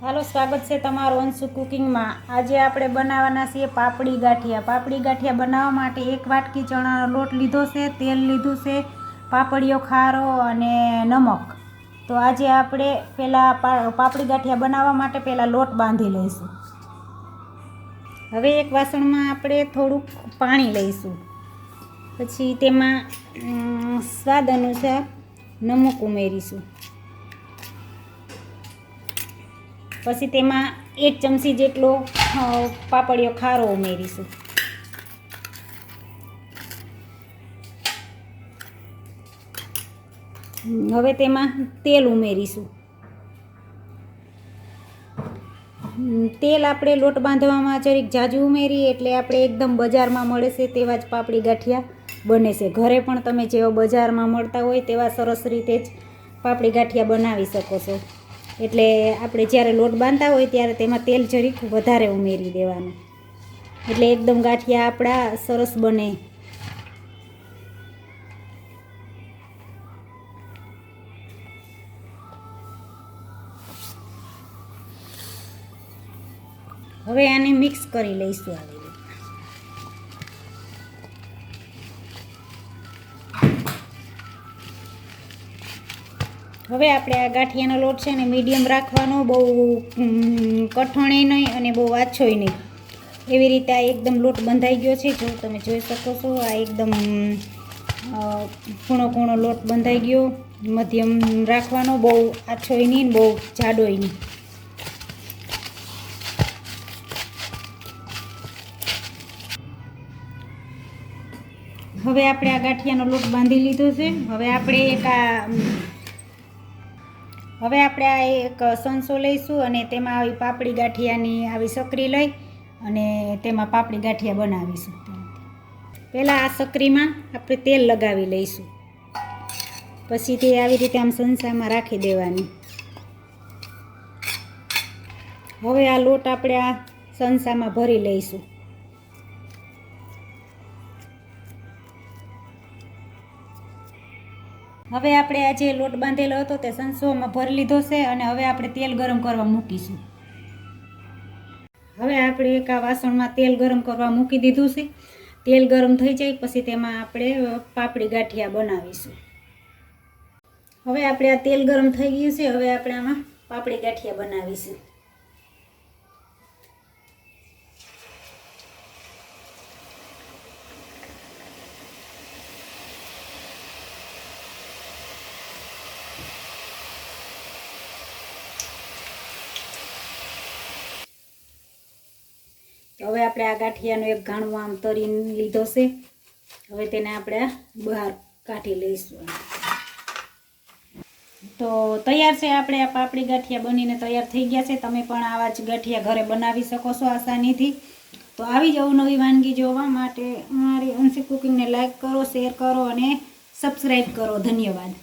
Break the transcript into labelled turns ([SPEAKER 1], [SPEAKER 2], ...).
[SPEAKER 1] હાલો, સ્વાગત છે તમારું અંશુ કુકિંગમાં। આજે આપણે બનાવવાના છીએ પાપડી ગાંઠિયા। પાપડી ગાંઠિયા બનાવવા માટે 1 વાટકી ચણાનો લોટ લીધો છે, તેલ લીધું છે, પાપડીઓ, ખારો અને નમક। તો આજે આપણે પહેલાં પાપડી ગાંઠિયા બનાવવા માટે પહેલાં લોટ બાંધી લઈશું। હવે એક વાસણમાં આપણે થોડુંક પાણી લઈશું, પછી તેમાં સ્વાદ અનુસાર નમક ઉમેરીશું, પછી તેમાં 1 ચમચી જેટલો પાપડીઓ ખારો ઉમેરીશું। હવે તેમાં તેલ ઉમેરીશું। તેલ આપણે લોટ બાંધવામાં જરીક ઝાઝું ઉમેરીએ એટલે આપણે એકદમ બજારમાં મળે છે તેવા જ પાપડી ગાંઠિયા બને છે। ઘરે પણ તમે જેવા બજારમાં મળતા હોય તેવા સરસ રીતે જ પાપડી ગાંઠિયા બનાવી શકો છો। એટલે આપણે જ્યારે લોટ બાંધતા હોય ત્યારે તેમાં તેલ જરીક વધારે ઉમેરી દેવાનું, એટલે એકદમ ગાંઠિયા આપણા સરસ બને। હવે આને મિક્સ કરી લઈશું આવી રીતે। હવે આપણે આ ગાંઠિયાનો લોટ છે ને મીડિયમ રાખવાનો, બહુ કઠણે નહીં અને બહુ આછોય નહીં, એવી રીતે આ એકદમ લોટ બંધાઈ ગયો છે। જો તમે જોઈ શકો છો, આ એકદમ કૂણો કૂણો લોટ બંધાઈ ગયો। મધ્યમ રાખવાનો, બહુ આછોય નહીં, બહુ જાડોય નહીં। હવે આપણે આ ગાંઠિયાનો લોટ બાંધી લીધો છે। હવે આપણે આ એક સંચો લઈશું અને તેમાં આવી પાપડી ગાંઠિયાની આવી સકરી લઈ અને તેમાં પાપડી ગાંઠિયા બનાવીશું। પહેલાં આ સકરીમાં આપણે તેલ લગાવી લઈશું, પછી તે આવી રીતે આમ સંચામાં રાખી દેવાની। હવે આ લોટ આપણે આ સંચામાં ભરી લઈશું। હવે આપણે આ જે લોટ બાંધેલો હતો તે સંચોમાં ભરી લીધો છે અને હવે આપણે તેલ ગરમ કરવા મૂકીશું। હવે આપણે એક આ વાસણમાં તેલ ગરમ કરવા મૂકી દીધું છે। તેલ ગરમ થઈ જાય પછી તેમાં આપણે પાપડી ગાંઠિયા બનાવીશું। હવે આપણે આ તેલ ગરમ થઈ ગયું છે, હવે આપણે આમાં પાપડી ગાંઠિયા બનાવીશું। હવે આપણે આ ગાંઠિયાનો એક ઘાણવો આમ તરી લીધો છે, હવે તેને આપણે બહાર કાઢી લઈશું। તો તૈયાર છે, આપણે આ પાપડી ગાંઠિયા બનીને તૈયાર થઈ ગયા છે। તમે પણ આવા જ ગાંઠિયા ઘરે બનાવી શકો છો આસાનીથી। તો આવી જ અવનવી વાનગી જોવા માટે મારી અંશુ કુકિંગને લાઈક કરો, શેર કરો અને સબસ્ક્રાઈબ કરો। ધન્યવાદ।